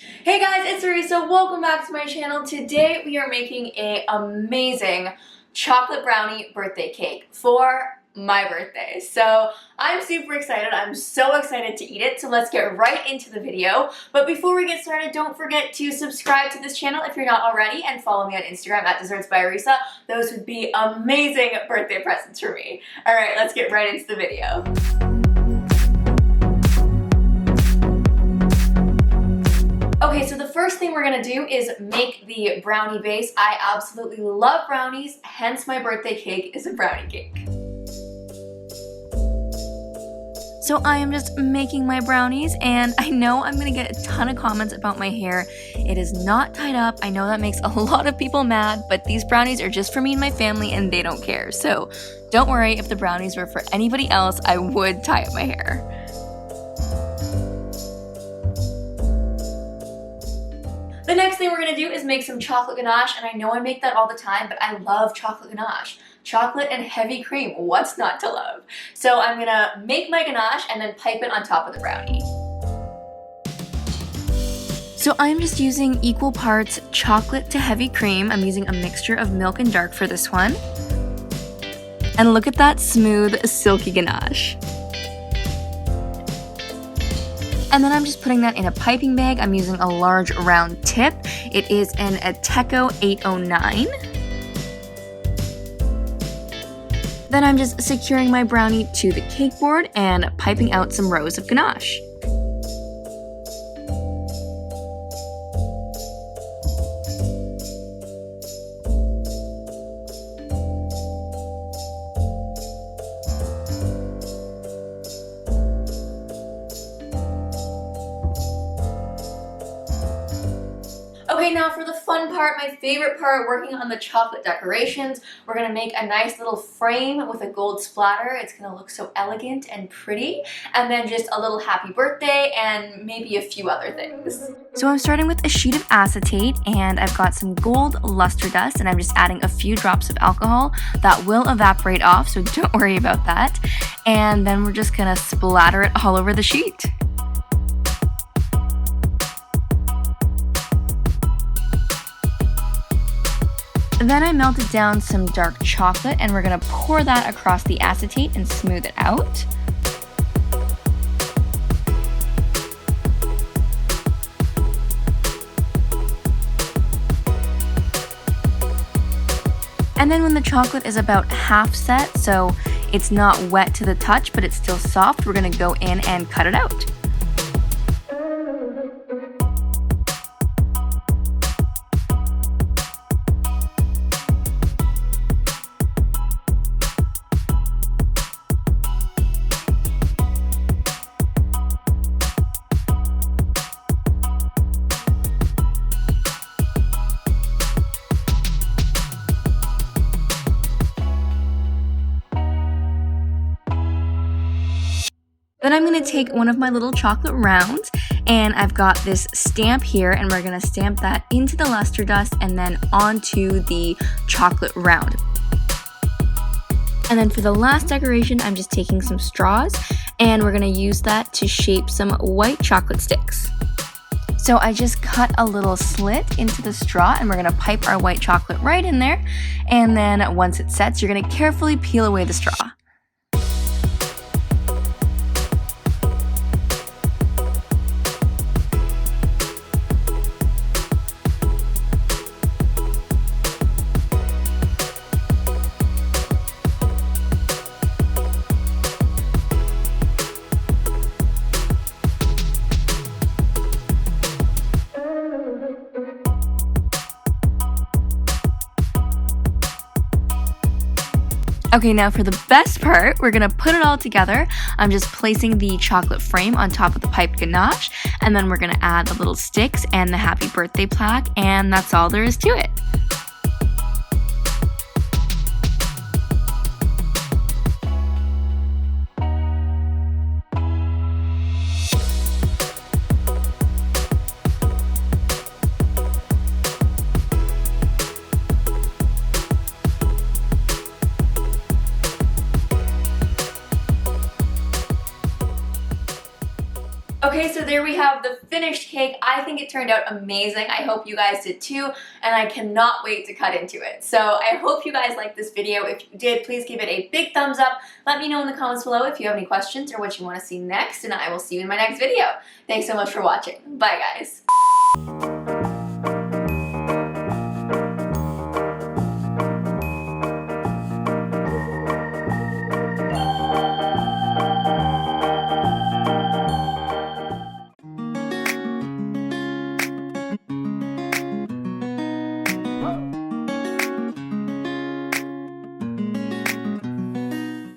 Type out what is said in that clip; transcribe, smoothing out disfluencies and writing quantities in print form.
Hey guys, it's Areesa. Welcome back to my channel. Today we are making an amazing chocolate brownie birthday cake for my birthday. So I'm super excited. I'm so excited to eat it. So let's get right into the video. But before we get started, don't forget to subscribe to this channel if you're not already and follow me on Instagram at Desserts by Areesa. Those would be amazing birthday presents for me. All right, let's get right into the video. Okay, so the first thing we're gonna do is make the brownie base. I absolutely love brownies, hence my birthday cake is a brownie cake. So I am just making my brownies, and I know I'm gonna get a ton of comments about my hair. It is not tied up. I know that makes a lot of people mad, but these brownies are just for me and my family, and they don't care. So don't worry, if the brownies were for anybody else, I would tie up my hair. The next thing we're going to do is make some chocolate ganache, and I know I make that all the time, but I love chocolate ganache. Chocolate and heavy cream, what's not to love? So I'm going to make my ganache and then pipe it on top of the brownie. So I'm just using equal parts chocolate to heavy cream. I'm using a mixture of milk and dark for this one. And look at that smooth, silky ganache. And then I'm just putting that in a piping bag. I'm using a large round tip. It is an Ateco 809. Then I'm just securing my brownie to the cake board and piping out some rows of ganache. Okay, now for the fun part, my favorite part, working on the chocolate decorations. We're gonna make a nice little frame with a gold splatter. It's gonna look so elegant and pretty. And then just a little happy birthday and maybe a few other things. So I'm starting with a sheet of acetate, and I've got some gold luster dust, and I'm just adding a few drops of alcohol that will evaporate off, so don't worry about that. And then we're just gonna splatter it all over the sheet. Then I melted down some dark chocolate, and we're going to pour that across the acetate and smooth it out. And then when the chocolate is about half set, so it's not wet to the touch but it's still soft, we're going to go in and cut it out. Then I'm going to take one of my little chocolate rounds, and I've got this stamp here, and we're going to stamp that into the luster dust and then onto the chocolate round. And then for the last decoration, I'm just taking some straws, and we're going to use that to shape some white chocolate sticks. So I just cut a little slit into the straw, and we're going to pipe our white chocolate right in there. And then once it sets, you're going to carefully peel away the straw. Okay, now for the best part, we're gonna put it all together. I'm just placing the chocolate frame on top of the piped ganache, and then we're gonna add the little sticks and the happy birthday plaque, and that's all there is to it. Okay, so there we have the finished cake. I think it turned out amazing. I hope you guys did too, and I cannot wait to cut into it. So I hope you guys liked this video. If you did, please give it a big thumbs up. Let me know in the comments below if you have any questions or what you want to see next, and I will see you in my next video. Thanks so much for watching. Bye, guys.